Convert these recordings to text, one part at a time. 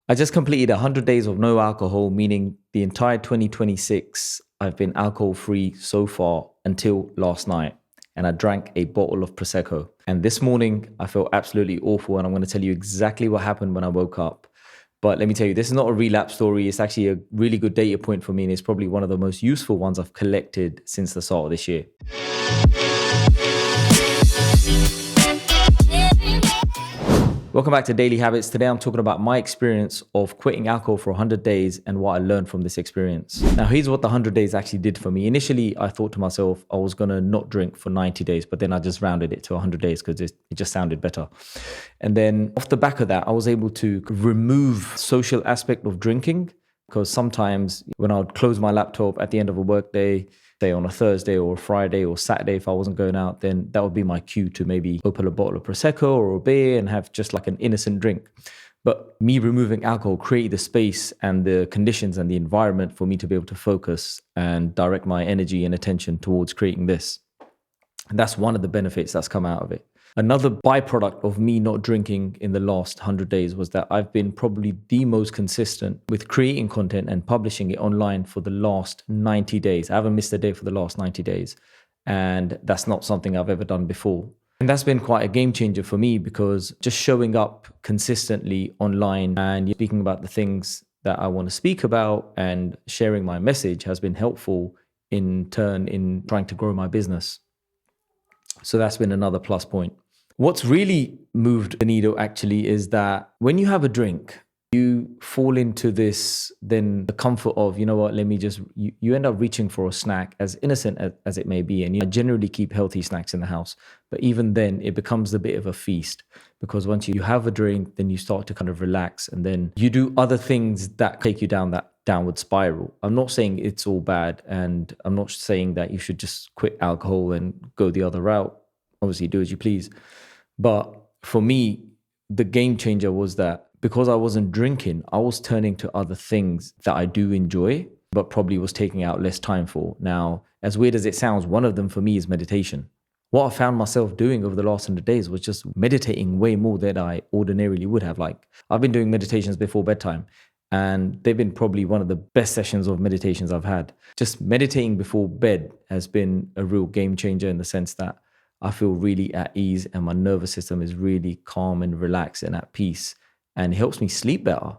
I just completed 100 days of no alcohol, meaning the entire 2026, I've been alcohol free so far until last night. And I drank a bottle of prosecco. And this morning, I felt absolutely awful. And I'm going to tell you exactly what happened when I woke up. But let me tell you, this is not a relapse story. It's actually a really good data point for me. And it's probably one of the most useful ones I've collected since the start of this year. Welcome back to Daily Habits. Today I'm talking about my experience of quitting alcohol for 100 days and what I learned from this experience. Now, here's what the 100 days actually did for me. Initially, I thought to myself I was going to not drink for 90 days, but then I just rounded it to 100 days because it just sounded better. And then off the back of that, I was able to remove social aspect of drinking, because sometimes when I would close my laptop at the end of a work day, say on a Thursday or a Friday or Saturday, if I wasn't going out, then that would be my cue to maybe open a bottle of Prosecco or a beer and have just like an innocent drink. But me removing alcohol created the space and the conditions and the environment for me to be able to focus and direct my energy and attention towards creating this. And that's one of the benefits that's come out of it. Another byproduct of me not drinking in the last 100 days was that I've been probably the most consistent with creating content and publishing it online for the last 90 days. I haven't missed a day for the last 90 days. And that's not something I've ever done before. And that's been quite a game changer for me, because just showing up consistently online and speaking about the things that I want to speak about and sharing my message has been helpful in turn in trying to grow my business. So that's been another plus point. What's really moved the needle actually is that when you have a drink, you fall into this, then the comfort of, you know what, let me just, you end up reaching for a snack, as innocent as it may be. And you generally keep healthy snacks in the house. But even then, it becomes a bit of a feast, because once you have a drink, then you start to kind of relax, and then you do other things that take you down that downward spiral. I'm not saying it's all bad, and I'm not saying that you should just quit alcohol and go the other route. Obviously, do as you please. But for me, the game changer was that because I wasn't drinking, I was turning to other things that I do enjoy, but probably was taking out less time for. Now, as weird as it sounds, one of them for me is meditation. What I found myself doing over the last 100 days was just meditating way more than I ordinarily would have. Like, I've been doing meditations before bedtime, and they've been probably one of the best sessions of meditations I've had. Just meditating before bed has been a real game changer, in the sense that I feel really at ease and my nervous system is really calm and relaxed and at peace, and it helps me sleep better.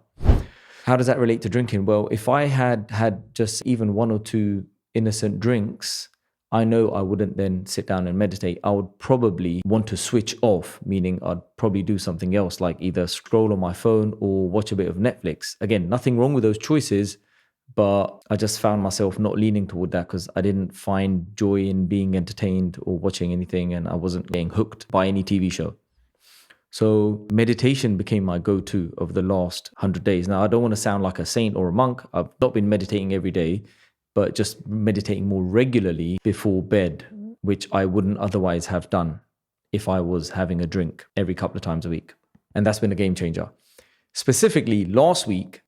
How does that relate to drinking? Well, if I had just even one or two innocent drinks, I know I wouldn't then sit down and meditate. I would probably want to switch off, meaning I'd probably do something else, like either scroll on my phone or watch a bit of Netflix. Again, nothing wrong with those choices, but I just found myself not leaning toward that because I didn't find joy in being entertained or watching anything, and I wasn't getting hooked by any TV show. So meditation became my go-to over the last 100 days. Now, I don't want to sound like a saint or a monk. I've not been meditating every day, but just meditating more regularly before bed, which I wouldn't otherwise have done if I was having a drink every couple of times a week. And that's been a game changer. Specifically, last week,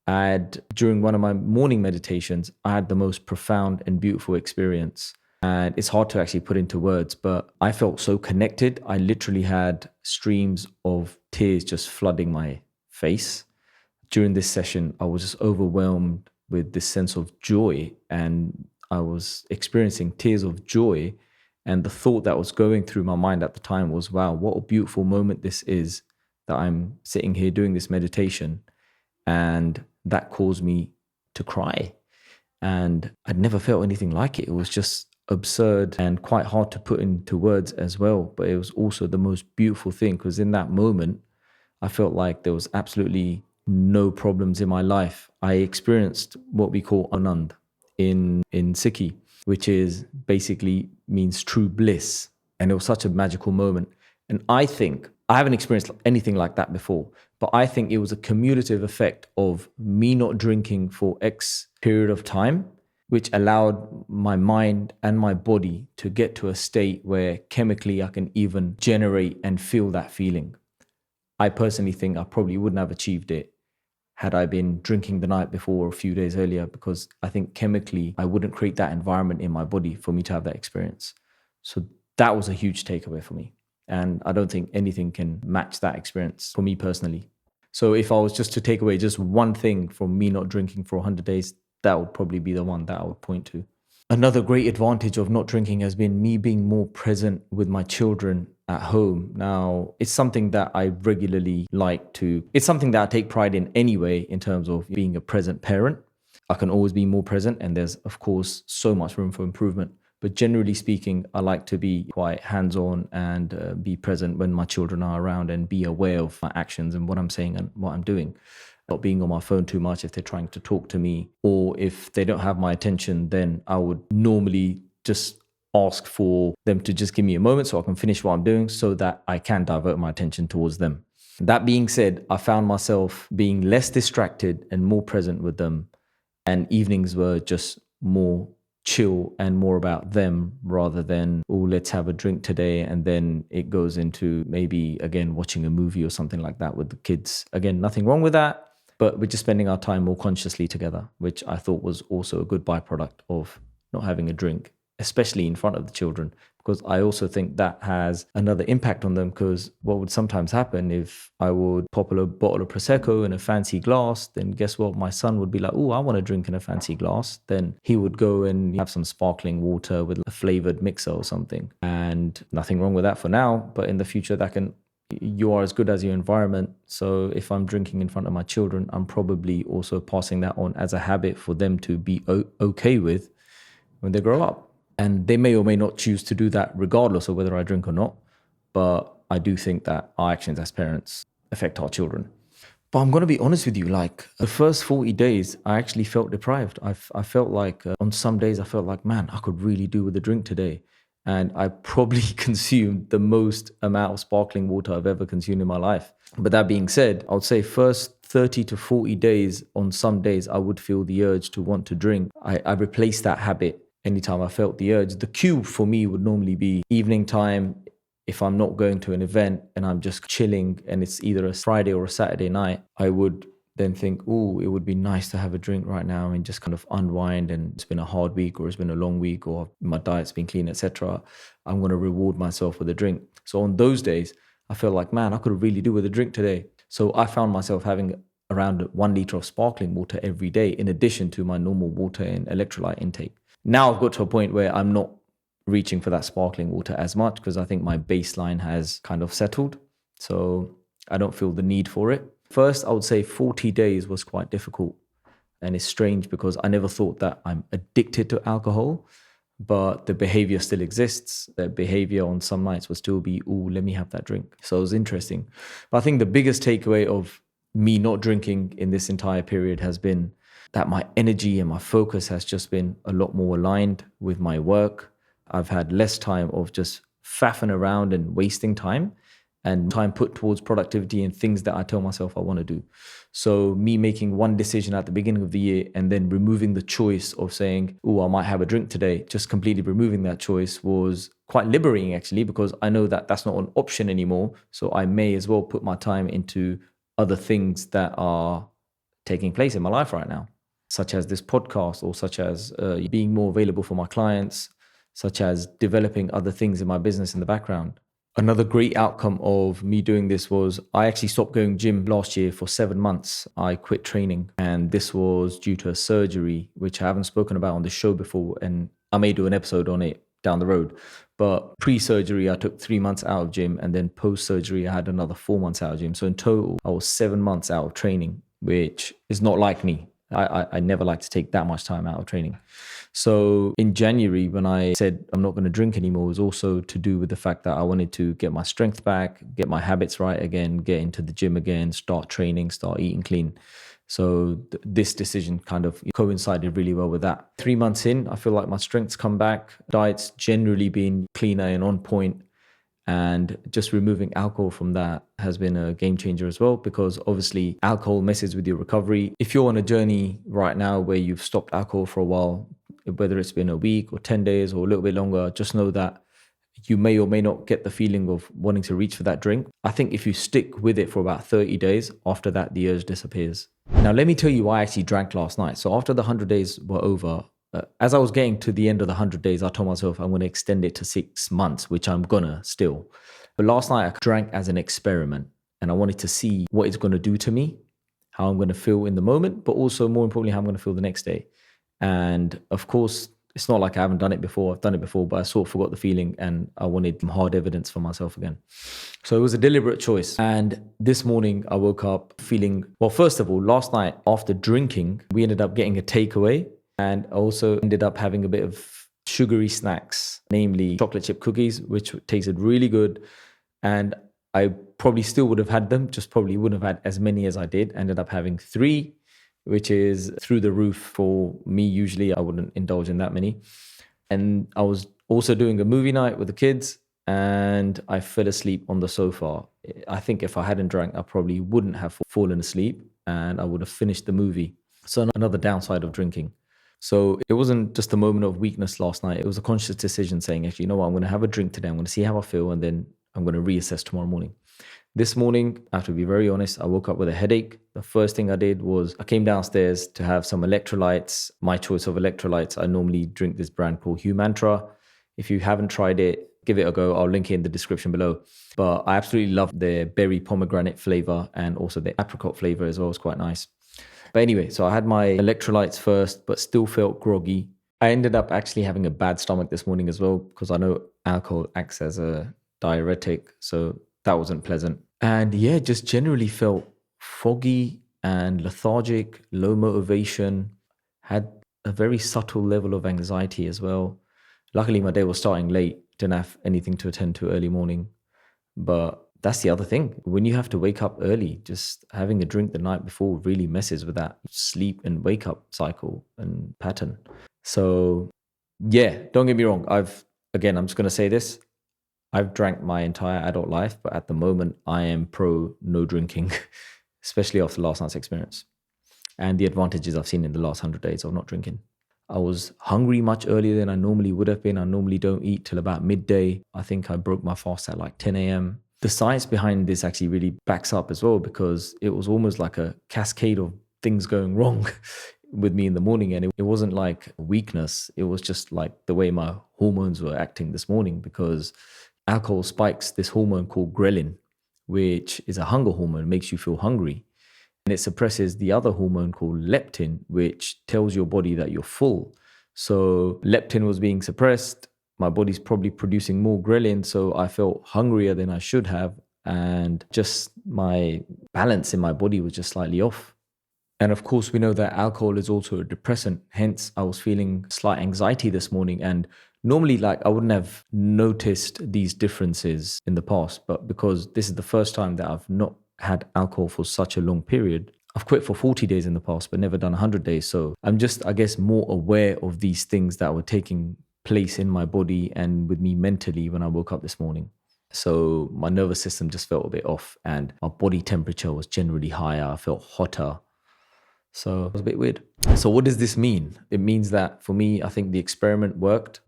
during one of my morning meditations, I had the most profound and beautiful experience. And it's hard to actually put into words, but I felt so connected. I literally had streams of tears just flooding my face. During this session, I was just overwhelmed with this sense of joy, and I was experiencing tears of joy. And the thought that was going through my mind at the time was, wow, what a beautiful moment this is, that I'm sitting here doing this meditation, and that caused me to cry. And I'd never felt anything like it. It was just absurd and quite hard to put into words as well. But it was also the most beautiful thing, because in that moment, I felt like there was absolutely no problems in my life. I experienced what we call anand in Sikhi, which is basically means true bliss. And it was such a magical moment. And I think I haven't experienced anything like that before, but I think it was a cumulative effect of me not drinking for X period of time, which allowed my mind and my body to get to a state where chemically I can even generate and feel that feeling. I personally think I probably wouldn't have achieved it had I been drinking the night before or a few days earlier, because I think chemically I wouldn't create that environment in my body for me to have that experience. So that was a huge takeaway for me. And I don't think anything can match that experience for me personally. So if I was just to take away just one thing from me not drinking for 100 days, that would probably be the one that I would point to. Another great advantage of not drinking has been me being more present with my children at home. Now, it's something that I regularly it's something that I take pride in anyway, in terms of being a present parent. I can always be more present, and there's, of course, so much room for improvement. But generally speaking, I like to be quite hands-on and be present when my children are around and be aware of my actions and what I'm saying and what I'm doing. Not being on my phone too much if they're trying to talk to me, or if they don't have my attention, then I would normally just ask for them to just give me a moment so I can finish what I'm doing so that I can divert my attention towards them. That being said, I found myself being less distracted and more present with them, and evenings were just more chill and more about them rather than, oh, let's have a drink today. And then it goes into maybe, again, watching a movie or something like that with the kids. Again, nothing wrong with that, but we're just spending our time more consciously together, which I thought was also a good byproduct of not having a drink, especially in front of the children, because I also think that has another impact on them. Because what would sometimes happen if I would pop a bottle of prosecco in a fancy glass, then guess what? My son would be like, oh, I want to drink in a fancy glass. Then he would go and have some sparkling water with a flavored mixer or something. And nothing wrong with that for now, but in the future, you are as good as your environment. So if I'm drinking in front of my children, I'm probably also passing that on as a habit for them to be okay with when they grow up. And they may or may not choose to do that regardless of whether I drink or not. But I do think that our actions as parents affect our children. But I'm going to be honest with you, like the first 40 days, I actually felt deprived. I felt like on some days, I felt like, man, I could really do with a drink today. And I probably consumed the most amount of sparkling water I've ever consumed in my life. But that being said, I would say first 30 to 40 days, on some days, I would feel the urge to want to drink. I replaced that habit anytime I felt the urge. The cue for me would normally be evening time. If I'm not going to an event and I'm just chilling and it's either a Friday or a Saturday night, I would then think, oh, it would be nice to have a drink right now and just kind of unwind. And it's been a hard week, or it's been a long week, or my diet's been clean, etc. I'm going to reward myself with a drink. So on those days, I feel like, man, I could really do with a drink today. So I found myself having around 1 liter of sparkling water every day, in addition to my normal water and electrolyte intake. Now I've got to a point where I'm not reaching for that sparkling water as much, because I think my baseline has kind of settled. So I don't feel the need for it. First, I would say 40 days was quite difficult. And it's strange because I never thought that I'm addicted to alcohol, but the behavior still exists. The behavior on some nights will still be, oh, let me have that drink. So it was interesting. But I think the biggest takeaway of me not drinking in this entire period has been that my energy and my focus has just been a lot more aligned with my work. I've had less time of just faffing around and wasting time, and time put towards productivity and things that I tell myself I want to do. So me making one decision at the beginning of the year and then removing the choice of saying, oh, I might have a drink today, just completely removing that choice was quite liberating, actually, because I know that that's not an option anymore. So I may as well put my time into other things that are taking place in my life right now, such as this podcast, or such as being more available for my clients, such as developing other things in my business in the background. Another great outcome of me doing this was I actually stopped going gym last year for 7 months. I quit training, and this was due to a surgery, which I haven't spoken about on the show before, and I may do an episode on it down the road. But pre-surgery, I took 3 months out of gym, and then post-surgery, I had another 4 months out of gym. So in total, I was 7 months out of training, which is not like me. I never like to take that much time out of training. So in January, when I said I'm not going to drink anymore, it was also to do with the fact that I wanted to get my strength back, get my habits right again, get into the gym again, start training, start eating clean. So this decision kind of coincided really well with that. 3 months in, I feel like my strength's come back. Diet's generally been cleaner and on point. And just removing alcohol from that has been a game changer as well, because obviously alcohol messes with your recovery. If you're on a journey right now where you've stopped alcohol for a while, whether it's been a week or 10 days or a little bit longer, just know that you may or may not get the feeling of wanting to reach for that drink. I think if you stick with it for about 30 days, after that, the urge disappears. Now, let me tell you why I actually drank last night. So after the 100 days were over, as I was getting to the end of the 100 days, I told myself I'm going to extend it to 6 months, which I'm gonna still. But last night I drank as an experiment. and I wanted to see what it's going to do to me, how I'm going to feel in the moment, but also more importantly, how I'm going to feel the next day. And of course, it's not like I haven't done it before. I've done it before, but I sort of forgot the feeling and I wanted hard evidence for myself again. So it was a deliberate choice. And this morning I woke up feeling, well, first of all, last night after drinking, we ended up getting a takeaway and also ended up having a bit of sugary snacks, namely chocolate chip cookies, which tasted really good. And I probably still would have had them, just probably wouldn't have had as many as I did. Ended up having 3, which is through the roof for me. Usually I wouldn't indulge in that many. And I was also doing a movie night with the kids and I fell asleep on the sofa. I think if I hadn't drank, I probably wouldn't have fallen asleep and I would have finished the movie. So another downside of drinking. So it wasn't just a moment of weakness last night. It was a conscious decision saying, actually, you know what, I'm going to have a drink today. I'm going to see how I feel and then I'm going to reassess tomorrow morning. This morning, I have to be very honest, I woke up with a headache. The first thing I did was I came downstairs to have some electrolytes. My choice of electrolytes, I normally drink this brand called Humantra. If you haven't tried it, give it a go. I'll link it in the description below. But I absolutely love the berry pomegranate flavor and also the apricot flavor as well. It's quite nice. But anyway, so I had my electrolytes first, but still felt groggy. I ended up actually having a bad stomach this morning as well because I know alcohol acts as a diuretic. So that wasn't pleasant. And yeah, just generally felt foggy and lethargic, low motivation, had a very subtle level of anxiety as well. Luckily, my day was starting late, didn't have anything to attend to early morning. But that's the other thing. When you have to wake up early, just having a drink the night before really messes with that sleep and wake up cycle and pattern. So yeah, don't get me wrong. I'm just going to say this. I've drank my entire adult life, but at the moment I am pro no drinking, especially after last night's experience and the advantages I've seen in the last 100 days of not drinking. I was hungry much earlier than I normally would have been. I normally don't eat till about midday. I think I broke my fast at like 10 a.m. The science behind this actually really backs up as well because it was almost like a cascade of things going wrong with me in the morning. And it wasn't like weakness. It was just like the way my hormones were acting this morning because alcohol spikes this hormone called ghrelin, which is a hunger hormone, makes you feel hungry. And it suppresses the other hormone called leptin, which tells your body that you're full. So leptin was being suppressed. My body's probably producing more ghrelin. So I felt hungrier than I should have. And just my balance in my body was just slightly off. And of course, we know that alcohol is also a depressant. Hence, I was feeling slight anxiety this morning. And normally, like I wouldn't have noticed these differences in the past, but because this is the first time that I've not had alcohol for such a long period. I've quit for 40 days in the past, but never done 100 days. So I'm just, I guess, more aware of these things that were taking place in my body and with me mentally when I woke up this morning. So my nervous system just felt a bit off and my body temperature was generally higher. I felt hotter. So it was a bit weird. So what does this mean? It means that for me, I think the experiment worked.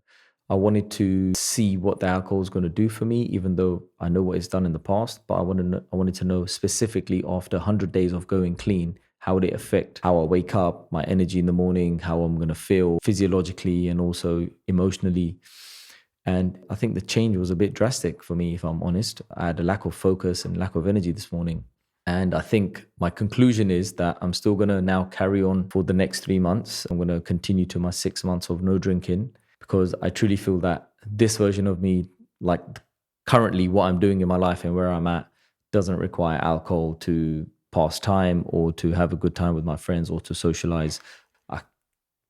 I wanted to see what the alcohol is going to do for me, even though I know what it's done in the past. But I wanted to know specifically after 100 days of going clean, how would it affect how I wake up, my energy in the morning, how I'm going to feel physiologically and also emotionally. And I think the change was a bit drastic for me, if I'm honest. I had a lack of focus and lack of energy this morning. And I think my conclusion is that I'm still going to now carry on for the next 3 months. I'm going to continue to my 6 months of no drinking because I truly feel that this version of me, like currently what I'm doing in my life and where I'm at, doesn't require alcohol to pass time or to have a good time with my friends or to socialize. I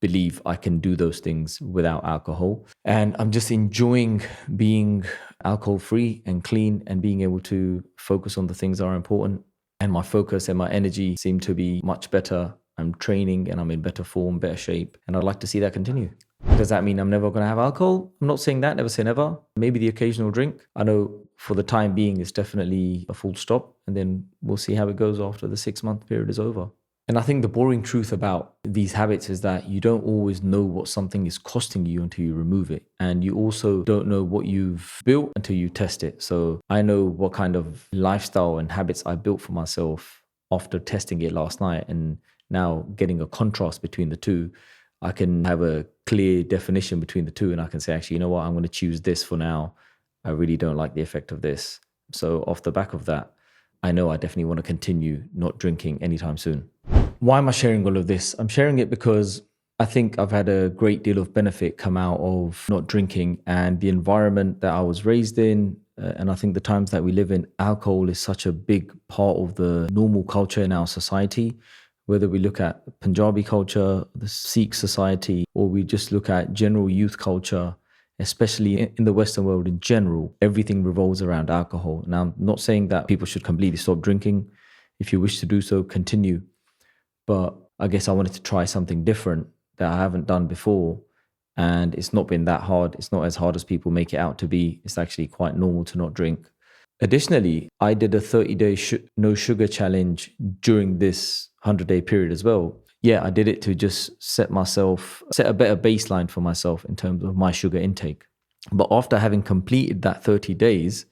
believe I can do those things without alcohol. And I'm just enjoying being alcohol free and clean and being able to focus on the things that are important. And my focus and my energy seem to be much better. I'm training and I'm in better form, better shape. And I'd like to see that continue. Does that mean I'm never going to have alcohol? I'm not saying that, never say never. Maybe the occasional drink. I know for the time being, it's definitely a full stop. And then we'll see how it goes after the 6-month period is over. And I think the boring truth about these habits is that you don't always know what something is costing you until you remove it. And you also don't know what you've built until you test it. So I know what kind of lifestyle and habits I built for myself after testing it last night and now getting a contrast between the two. I can have a clear definition between the two and I can say, actually, you know what, I'm going to choose this for now. I really don't like the effect of this. So off the back of that, I know I definitely want to continue not drinking anytime soon. Why am I sharing all of this? I'm sharing it because I think I've had a great deal of benefit come out of not drinking, and the environment that I was raised in. And I think the times that we live in, alcohol is such a big part of the normal culture in our society. Whether we look at Punjabi culture, the Sikh society, or we just look at general youth culture, especially in the Western world in general, everything revolves around alcohol. Now, I'm not saying that people should completely stop drinking. If you wish to do so, continue. But I guess I wanted to try something different that I haven't done before. And it's not been that hard. It's not as hard as people make it out to be. It's actually quite normal to not drink. Additionally, I did a 30-day no sugar challenge during this 100-day period as well. Yeah, I did it to just set a better baseline for myself in terms of my sugar intake. But after having completed that 30 days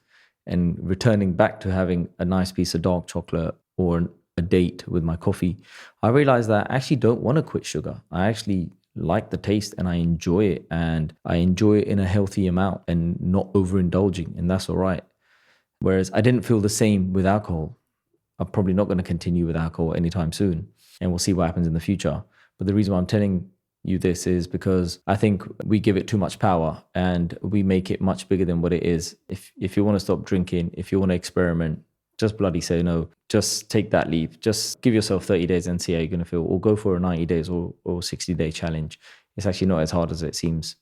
and returning back to having a nice piece of dark chocolate or a date with my coffee, I realized that I actually don't want to quit sugar. I actually like the taste and I enjoy it, and I enjoy it in a healthy amount and not overindulging, and that's all right. Whereas I didn't feel the same with alcohol. I'm probably not going to continue with alcohol anytime soon, and we'll see what happens in the future. But the reason why I'm telling you this is because I think we give it too much power and we make it much bigger than what it is. If you want to stop drinking, if you want to experiment, just bloody say no. Just take that leap. Just give yourself 30 days and see how you're going to feel, or go for a 90 days or 60-day challenge. It's actually not as hard as it seems.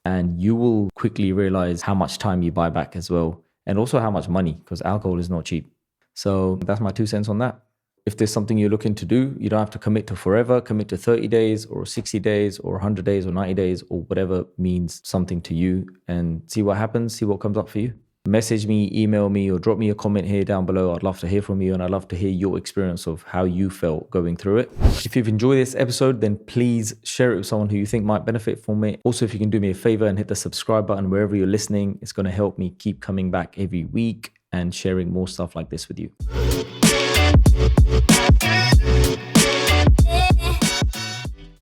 And you will quickly realize how much time you buy back as well, and also how much money, because alcohol is not cheap. So that's my 2 cents on that. If there's something you're looking to do, you don't have to commit to forever. Commit to 30 days or 60 days or 100 days or 90 days or whatever means something to you, and see what happens, see what comes up for you. Message me, email me, or drop me a comment here down below. I'd love to hear from you, and I'd love to hear your experience of how you felt going through it. If you've enjoyed this episode, then please share it with someone who you think might benefit from it. Also, if you can do me a favor and hit the subscribe button wherever you're listening, it's going to help me keep coming back every week and sharing more stuff like this with you.